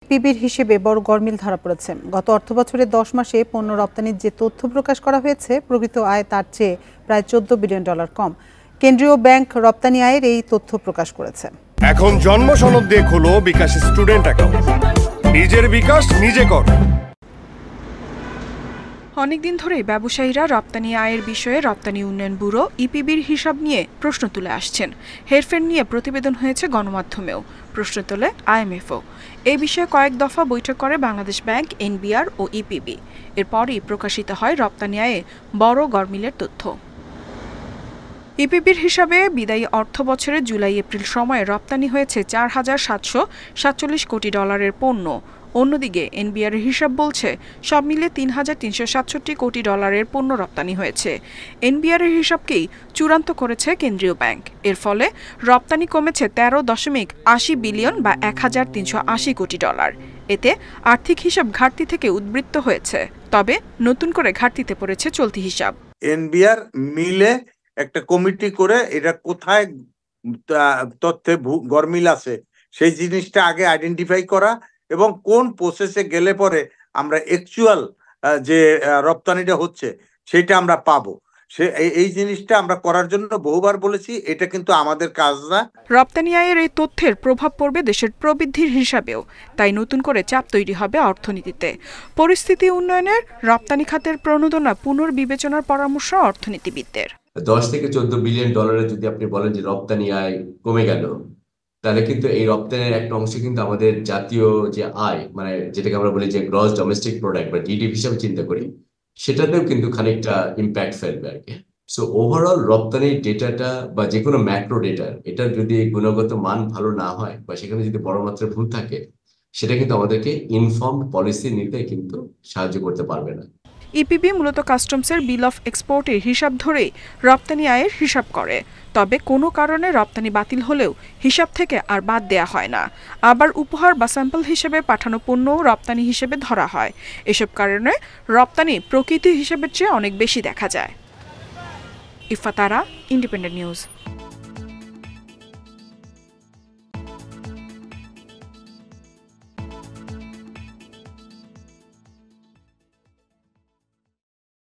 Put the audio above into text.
পিবির হিসেবে বড় গরমিল ধরা পড়েছে। গত অর্থবছরে 10 মাসে পণ্য রপ্তানির যে তথ্য প্রকাশ করা হয়েছে, প্রকৃত আয় তার চেয়ে প্রায় $14 বিলিয়ন কম। কেন্দ্রীয় ব্যাংক রপ্তানি আয়ের এই তথ্য প্রকাশ করেছে। এখন জন্ম সনদ দিয়ে খোলো বিকাশ স্টুডেন্ট অ্যাকাউন্ট। নিজের বিকাশ নিজে কর। অনেকদিন ধরেই ব্যবসায়ীরা রপ্তানি আয়ের বিষয়ে রপ্তানি উন্নয়ন ব্যুরো ইপিবির হিসাব নিয়ে প্রশ্ন তুলে আসছেন। হেরফের নিয়ে প্রতিবেদন হয়েছে গণমাধ্যমেও, প্রশ্ন তোলে আইএমএফও। এই বিষয়ে কয়েক দফা বৈঠক করে বাংলাদেশ ব্যাংক, এনবিআর ও ইপিবি। এরপরই প্রকাশিত হয় রপ্তানি আয়ে বড় গরমিলের তথ্য। ইপিবির হিসাবে বিদায়ী অর্থ বছরের জুলাই-এপ্রিল সময়ে রপ্তানি হয়েছে $4,747 কোটি পণ্য। অন্যদিকে এনবিআরের হিসাব বলছে সব মিলে $3,367 কোটি পণ্য রপ্তানি হয়েছে। এনবিআরের হিসাবকেই চূড়ান্ত করেছে কেন্দ্রীয় ব্যাংক। এর ফলে রপ্তানি কমেছে 13.80 বিলিয়ন বা $1,380 কোটি। এতে আর্থিক হিসাব ঘাটতি থেকে উদ্বৃত্ত হয়েছে, তবে নতুন করে ঘাটতিতে পড়েছে চলতি হিসাব। এনবিআর মিলে একটা কমিটি করে এটা কোথায় তথ্যে গরমিল আছে সেই জিনিসটা আগে আইডেন্টিফাই করা এবং কোন প্রসেসে গেলে পরে আমরা অ্যাকচুয়াল যে রপ্তানিটা হচ্ছে সেটা আমরা পাবো। এই জিনিসটা আমরা করার জন্য বহুবার বলেছি, এটা কিন্তু আমাদের কাজ না। রপ্তানি আয়ের এই তথ্যের প্রভাব পড়বে দেশের প্রবৃদ্ধির হিসাবেও, তাই নতুন করে চাপ তৈরি হবে অর্থনীতিতে। পরিস্থিতি উন্নয়নের রপ্তানি খাতের প্রণোদনা পুনর্বিবেচনার পরামর্শ অর্থনীতিবিদদের। 10 থেকে 14 বিলিয়ন ডলারের যদি আপনি বলেন যে রপ্তানি আয় কমে গেল, তাহলে কিন্তু এই রপ্তানির একটা অংশ কিন্তু আমাদের জাতীয় যে আয়, মানে যেটাকে আমরা বলি যে গ্রস ডোমেস্টিক প্রোডাক্ট বা জিডিপি হিসাবে চিন্তা করি, সেটাতেও কিন্তু খানিকটা ইম্প্যাক্ট ফেলবে আর কি। সো ওভারঅল রপ্তানির ডেটাটা বা যে কোনো ম্যাক্রো ডেটার এটার যদি গুণগত মান ভালো না হয় বা সেখানে যদি বড় মাত্রায় ভুল থাকে, সেটা কিন্তু আমাদেরকে ইনফর্মড পলিসি নিতে কিন্তু সাহায্য করতে পারবে না। ইপিবি মূলত কাস্টমসের বিল অফ এক্সপোর্টের হিসাব ধরেই রপ্তানি আয়ের হিসাব করে, তবে কোনো কারণে রপ্তানি বাতিল হলেও হিসাব থেকে আর বাদ দেয়া হয় না। আবার উপহার বা স্যাম্পল হিসেবে পাঠানো পণ্যও রপ্তানি হিসেবে ধরা হয়। এসব কারণে রপ্তানি প্রকৃতি হিসেবের চেয়ে অনেক বেশি দেখা যায়। ইফাতারা, ইন্ডিপেন্ডেন্ট নিউজ।